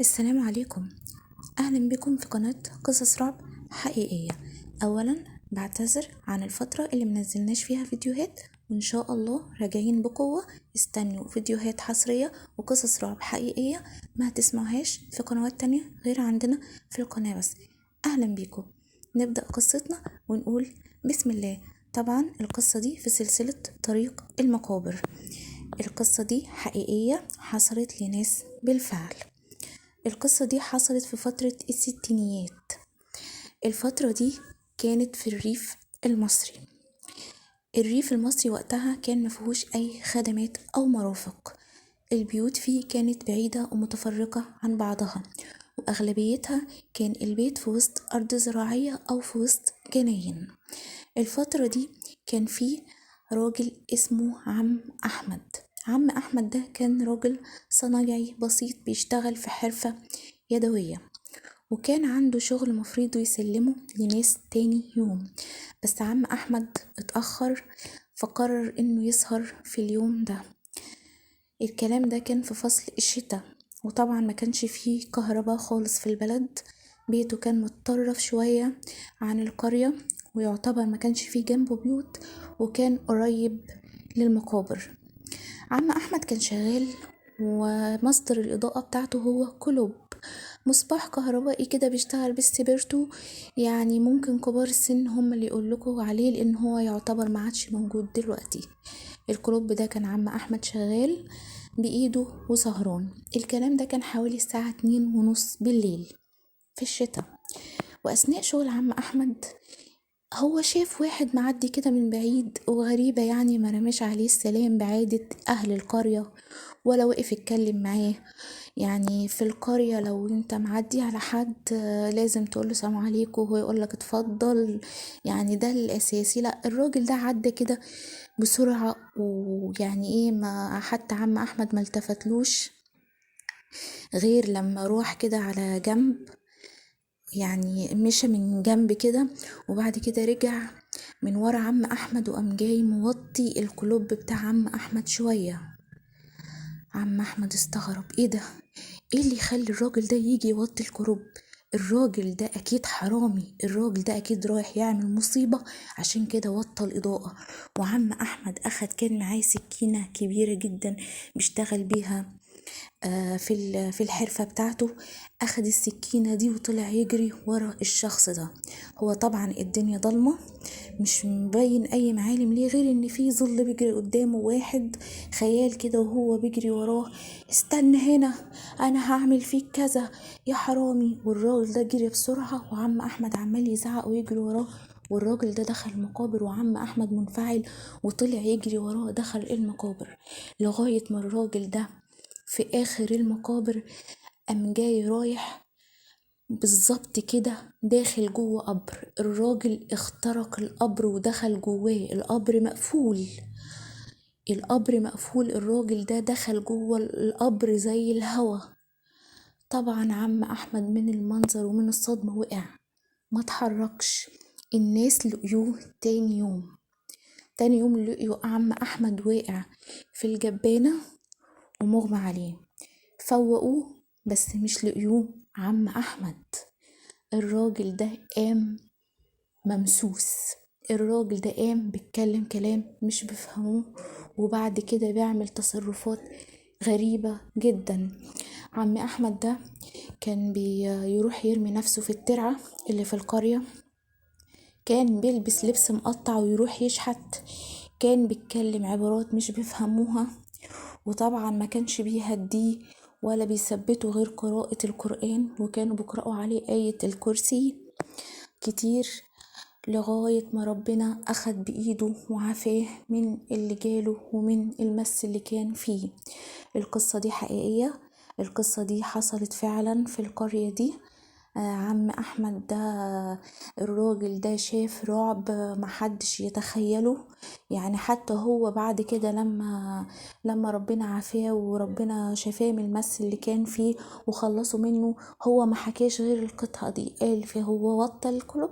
السلام عليكم. أهلا بكم في قناة قصص رعب حقيقية. أولا بعتذر عن الفترة اللي منزلناش فيها فيديوهات، وإن شاء الله راجعين بقوة. استنوا فيديوهات حصرية وقصص رعب حقيقية ما هتسمعوهاش في قنوات تانية غير عندنا في القناة بس. أهلا بكم. نبدأ قصتنا ونقول بسم الله. طبعا القصة دي في سلسلة طريق المقابر. القصة دي حقيقية حصلت لناس بالفعل. القصة دي حصلت في فترة الستينيات. الفترة دي كانت في الريف المصري. الريف المصري وقتها كان مفيهوش أي خدمات أو مرافق. البيوت فيه كانت بعيدة ومتفرقة عن بعضها، وأغلبيتها كان البيت في وسط أرض زراعية أو في وسط جناين. الفترة دي كان فيه راجل اسمه عم أحمد. عم أحمد ده كان راجل صنايعي بسيط بيشتغل في حرفة يدوية، وكان عنده شغل مفروض يسلمه لناس تاني يوم. بس عم أحمد اتأخر فقرر انه يسهر في اليوم ده. الكلام ده كان في فصل الشتاء، وطبعا ما كانش فيه كهرباء خالص في البلد. بيته كان متطرف شوية عن القرية، ويعتبر ما كانش فيه جنبه بيوت، وكان قريب للمقابر. عم أحمد كان شغال، ومصدر الإضاءة بتاعته هو كلوب، مصباح كهربائي كده بيشتغل بالسبيرتو. يعني ممكن كبار السن هم اللي يقولكوا عليه، لأن هو يعتبر ما عادش موجود دلوقتي. الكلوب ده كان عم أحمد شغال بإيده وسهران. الكلام ده كان حوالي الساعة 2:30 بالليل في الشتاء. وأثناء شغل عم أحمد هو شاف واحد معدي كده من بعيد وغريبة، يعني ما رماش عليه السلام بعادة أهل القرية، ولا وقف يتكلم معاه. يعني في القرية لو انت معدي على حد لازم تقوله سلام عليكم وهو يقولك اتفضل، يعني ده الأساسي. لا، الراجل ده عدى كده بسرعة، ويعني ايه، ما حتى عم أحمد ما التفتلوش غير لما روح كده على جنب، يعني مشى من جنب كده، وبعد كده رجع من ورا عم أحمد وقام جاي موطي الكلوب بتاع عم أحمد شوية. عم أحمد استغرب، ايه ده؟ ايه اللي يخلي الراجل ده يجي يوطي الكلوب؟ الراجل ده اكيد حرامي، الراجل ده اكيد رايح يعمل مصيبة عشان كده وطى الإضاءة. وعم أحمد كان معاه سكينة كبيرة جدا بيشتغل بيها في الحرفة بتاعته. أخد السكينة دي وطلع يجري ورا الشخص ده. هو طبعا الدنيا ضلمة، مش مبين أي معالم ليه غير إن في ظل بيجري قدامه، واحد خيال كده وهو بيجري وراه. استنى هنا، أنا هعمل فيك كذا يا حرامي. والراجل ده جري بسرعة، وعم أحمد عمال يزعق ويجري وراه. والراجل ده دخل المقابر، وعم أحمد منفعل وطلع يجري وراه. دخل المقابر لغاية ما الراجل ده في آخر المقابر قام جاي رايح بالظبط كده داخل جوه قبر. الراجل اخترق القبر ودخل جواه. القبر مقفول. الراجل ده دخل جوه القبر زي الهوا. طبعا عم أحمد من المنظر ومن الصدمة وقع، ما تحركش. الناس لقيوه تاني يوم لقيوا عم أحمد واقع في الجبانة ومغمى عليه. فوقوه بس مش لقيوه عم أحمد. الراجل ده قام ممسوس. الراجل ده قام بيتكلم كلام مش بيفهموه، وبعد كده بيعمل تصرفات غريبة جدا. عم أحمد ده كان بيروح يرمي نفسه في الترعة اللي في القرية. كان بيلبس لبس مقطع ويروح يشحت. كان بيتكلم عبارات مش بيفهموها، وطبعا ما كانش بيهديه ولا بيثبته غير قراءة القرآن، وكانوا بيقرأوا عليه آية الكرسي كتير، لغاية ما ربنا أخد بإيده وعافاه من اللي جاله ومن المس اللي كان فيه. القصة دي حقيقية، القصة دي حصلت فعلا في القرية دي. عم أحمد ده الراجل ده شاف رعب محدش يتخيله. يعني حتى هو بعد كده لما ربنا عافاه وربنا شفاه من المس اللي كان فيه وخلصوا منه، هو ما حكاش غير القطعة دي. قال فهو وطى الكلب،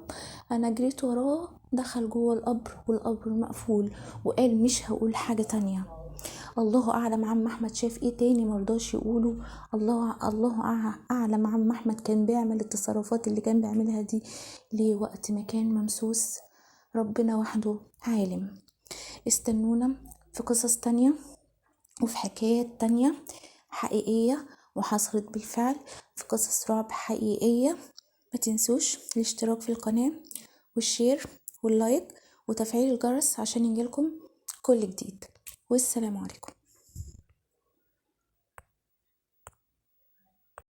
أنا جريت وراه، دخل جوه القبر والقبر مقفول، وقال مش هقول حاجة تانية. الله اعلم عم احمد شاف ايه تاني مرضاش يقوله. الله اعلم عم احمد كان بيعمل التصرفات اللي كان بيعملها دي ليه وقت ما كان ممسوس. ربنا وحده عالم. استنونا في قصص تانية وفي حكايات تانية حقيقية وحصلت بالفعل، في قصص رعب حقيقية. ما تنسوش الاشتراك في القناة والشير واللايك وتفعيل الجرس عشان يجيلكم كل جديد. والسلام عليكم.